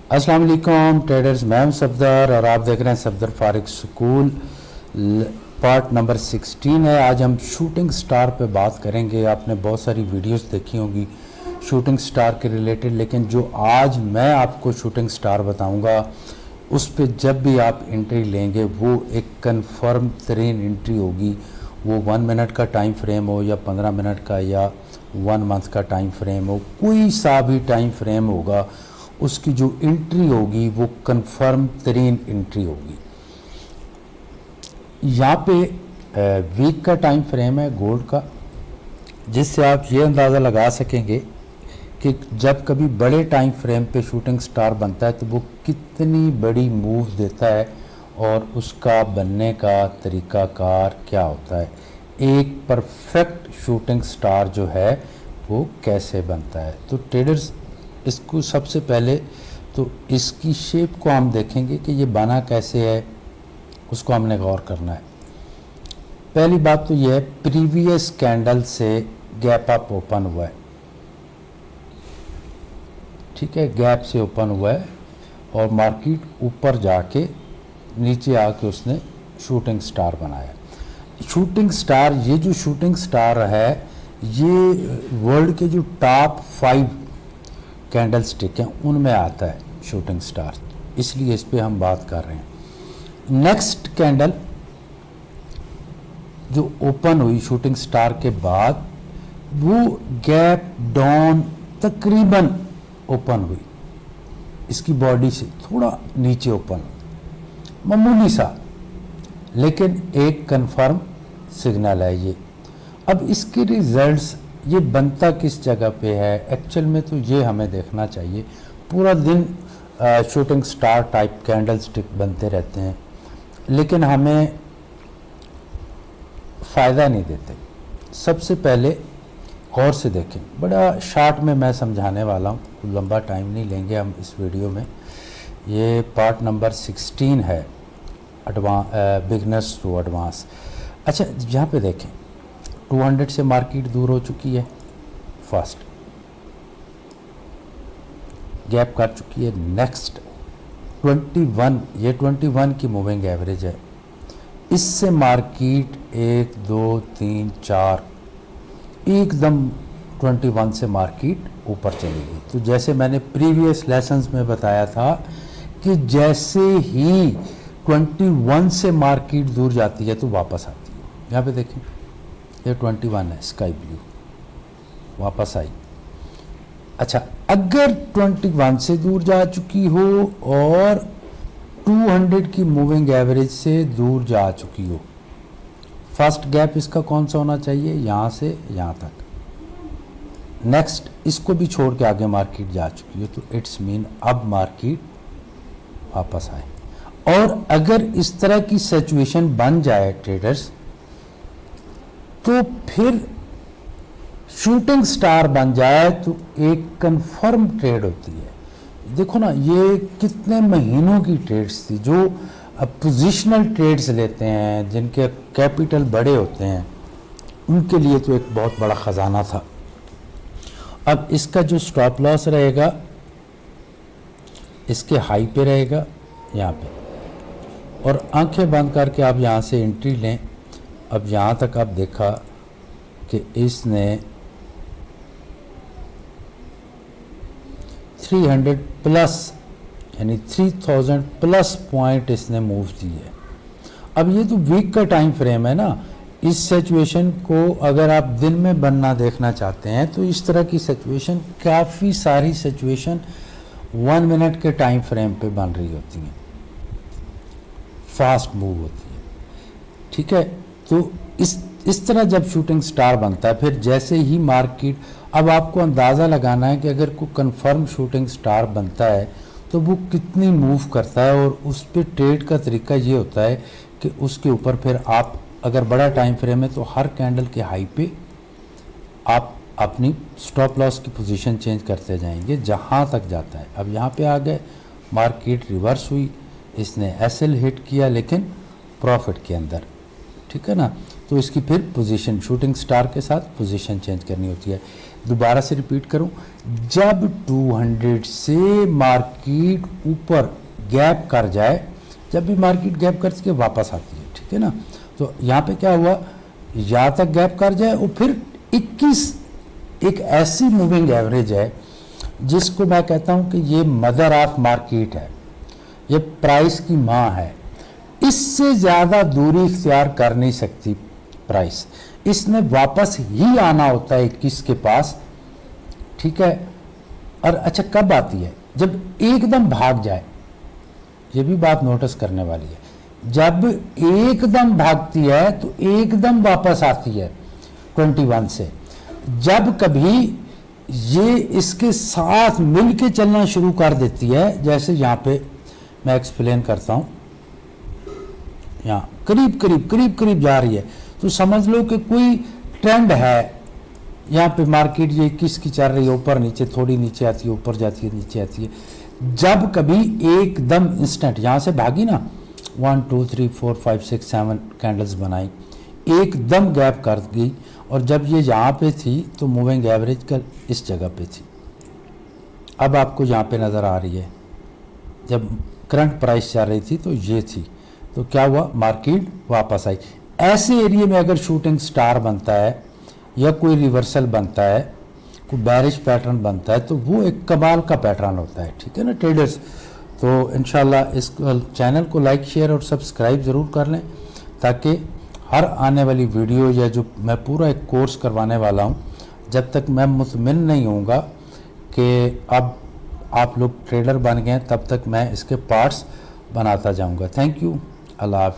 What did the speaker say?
अस्सलाम वालेकुम ट्रेडर्स, मैं हूं सफदर और आप देख रहे हैं सफदर फारिग स्कूल। पार्ट नंबर 16 है। आज हम शूटिंग स्टार पे बात करेंगे। आपने बहुत सारी वीडियोस देखी होंगी शूटिंग स्टार के रिलेटेड, लेकिन जो आज मैं आपको शूटिंग स्टार बताऊंगा उस पे जब भी आप एंट्री लेंगे वो एक कंफर्म तरीन एंट्री होगी। वो 1 मिनट का टाइम फ्रेम हो या 15 मिनट का या 1 मंथ का टाइम फ्रेम हो, कोई सा भी टाइम फ्रेम होगा, उसकी जो एंट्री होगी वो कंफर्म तरीन एंट्री होगी। यहाँ पे वीक का टाइम फ्रेम है गोल्ड का, जिससे आप ये अंदाज़ा लगा सकेंगे कि जब कभी बड़े टाइम फ्रेम पे शूटिंग स्टार बनता है तो वो कितनी बड़ी मूव देता है और उसका बनने का तरीक़ाकार क्या होता है। एक परफेक्ट शूटिंग स्टार जो है वो कैसे बनता है। तो ट्रेडर्स, इसको सबसे पहले तो इसकी शेप को हम देखेंगे कि ये बना कैसे है, उसको हमने गौर करना है। पहली बात तो ये है, प्रीवियस कैंडल से गैप अप ओपन हुआ है, ठीक है, गैप से ओपन हुआ है और मार्केट ऊपर जाके नीचे आके उसने शूटिंग स्टार बनाया। शूटिंग स्टार, ये जो शूटिंग स्टार है ये वर्ल्ड के जो टॉप 5 कैंडल स्टिक हैं उनमें आता है शूटिंग स्टार, इसलिए इस पे हम बात कर रहे हैं। नेक्स्ट कैंडल जो ओपन हुई शूटिंग स्टार के बाद वो गैप डाउन तकरीबन ओपन हुई, इसकी बॉडी से थोड़ा नीचे ओपन, मामूली सा, लेकिन एक कंफर्म सिग्नल है ये। अब इसके रिजल्ट्स ये बनता किस जगह पे है एक्चुअल में, तो ये हमें देखना चाहिए। पूरा दिन shooting star type candle stick बनते रहते हैं लेकिन हमें फ़ायदा नहीं देते। सबसे पहले गौर से देखें, बड़ा शार्ट में मैं समझाने वाला हूँ, लंबा टाइम नहीं लेंगे हम इस वीडियो में। ये पार्ट नंबर 16 है, बिगनर्स टू एडवांस। अच्छा, यहाँ पे देखें 200 से मार्केट दूर हो चुकी है, फर्स्ट गैप कर चुकी है। नेक्स्ट 21, ये 21 की मूविंग एवरेज है, इससे मार्केट 1 2 3 4 एकदम 21 से मार्केट ऊपर चली गई। तो जैसे मैंने प्रीवियस लेसन्स में बताया था कि जैसे ही 21 से मार्केट दूर जाती है तो वापस आती है। यहाँ पे देखें ये 21 है, स्काई ब्लू, वापस आई। अच्छा, अगर 21 से दूर जा चुकी हो और 200 की मूविंग एवरेज से दूर जा चुकी हो, फर्स्ट गैप इसका कौन सा होना चाहिए, यहाँ से यहाँ तक। नेक्स्ट इसको भी छोड़ के आगे मार्केट जा चुकी हो तो इट्स मीन अब मार्केट वापस आए। और अगर इस तरह की सिचुएशन बन जाए ट्रेडर्स, तो फिर शूटिंग स्टार बन जाए तो एक कंफर्म ट्रेड होती है। देखो ना, ये कितने महीनों की ट्रेड्स थी। जो पोजिशनल ट्रेड्स लेते हैं जिनके कैपिटल बड़े होते हैं उनके लिए तो एक बहुत बड़ा ख़जाना था। अब इसका जो स्टॉप लॉस रहेगा इसके हाई पे रहेगा यहाँ पे, और आंखें बंद करके आप यहाँ से एंट्री लें। अब यहाँ तक आप देखा कि इसने 300 प्लस यानी 3000 प्लस पॉइंट इसने मूव दी है। अब ये तो वीक का टाइम फ्रेम है ना, इस सिचुएशन को अगर आप दिन में बनना देखना चाहते हैं तो इस तरह की सिचुएशन, काफ़ी सारी सिचुएशन 1 मिनट के टाइम फ्रेम पे बन रही होती हैं, फास्ट मूव होती है, ठीक है। तो इस तरह जब शूटिंग स्टार बनता है, फिर जैसे ही मार्केट, अब आपको अंदाज़ा लगाना है कि अगर कोई कंफर्म शूटिंग स्टार बनता है तो वो कितनी मूव करता है, और उस पर ट्रेड का तरीका ये होता है कि उसके ऊपर फिर आप, अगर बड़ा टाइम फ्रेम है तो हर कैंडल के हाई पे आप अपनी स्टॉप लॉस की पोजीशन चेंज करते जाएंगे जहाँ तक जाता है। अब यहाँ पे आ गए, मार्केट रिवर्स हुई, इसने एसएल हिट किया लेकिन प्रॉफिट के अंदर, ठीक है ना। तो इसकी फिर पोजीशन शूटिंग स्टार के साथ पोजीशन चेंज करनी होती है। दोबारा से रिपीट करूं, जब 200 से मार्केट ऊपर गैप कर जाए, जब भी मार्केट गैप करती है वापस आती है, ठीक है ना। तो यहाँ पे क्या हुआ, यहाँ तक गैप कर जाए और फिर 21 एक ऐसी मूविंग एवरेज है जिसको मैं कहता हूँ कि ये मदर ऑफ मार्केट है, ये प्राइस की माँ है। इससे ज़्यादा दूरी इख्तियार कर नहीं सकती प्राइस, इसने वापस ही आना होता है 21 के पास, ठीक है। और अच्छा कब आती है, जब एकदम भाग जाए, ये भी बात नोटिस करने वाली है। जब एकदम भागती है तो एकदम वापस आती है 21 से। जब कभी ये इसके साथ मिलके चलना शुरू कर देती है, जैसे यहाँ पे मैं एक्सप्लेन करता हूँ, यहाँ करीब करीब करीब करीब जा रही है, तो समझ लो कि कोई ट्रेंड है। यहाँ पे मार्केट ये 21 की चल रही है, ऊपर नीचे, थोड़ी नीचे आती है, ऊपर जाती है, नीचे आती है। जब कभी एकदम इंस्टेंट यहाँ से भागी ना, 1 2 3 4 5 6 7 कैंडल्स बनाई, एकदम गैप कर गई, और जब ये यहाँ पे थी तो मूविंग एवरेज कल इस जगह पे थी। अब आपको यहाँ पे नज़र आ रही है, जब करंट प्राइस चल रही थी तो ये थी, तो क्या हुआ, मार्केट वापस आई। ऐसे एरिया में अगर शूटिंग स्टार बनता है या कोई रिवर्सल बनता है, कोई बैरिश पैटर्न बनता है, तो वो एक कमाल का पैटर्न होता है, ठीक है ना ट्रेडर्स। तो इंशाल्लाह इस चैनल को लाइक शेयर और सब्सक्राइब ज़रूर कर लें, ताकि हर आने वाली वीडियो या जो मैं पूरा एक कोर्स करवाने वाला हूँ, जब तक मैं मुतमिन नहीं होऊंगा कि अब आप लोग ट्रेडर बन गए, तब तक मैं इसके पार्ट्स बनाता जाऊँगा। थैंक यू, अल्लाह हाफ़िज़।